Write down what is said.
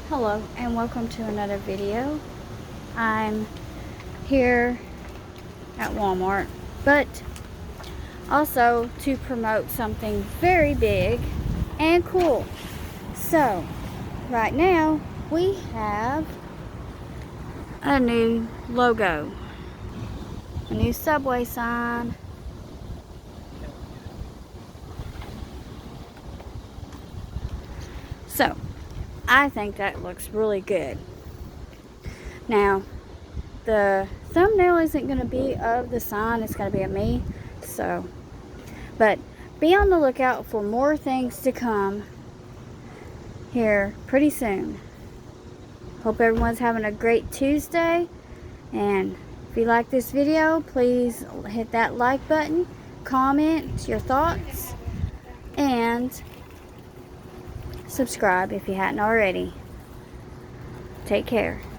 Hello and welcome to another video. I'm here at Walmart, but also to promote something very big and cool. So right now we have a new logo, a new Subway sign. So I think that looks really good. Now the thumbnail isn't going to be of the sign, it's going to be of me. But be on the lookout for more things to come here pretty soon. Hope everyone's having a great Tuesday, and if you like this video, please hit that like button, comment your thoughts, and subscribe if you hadn't already. Take care.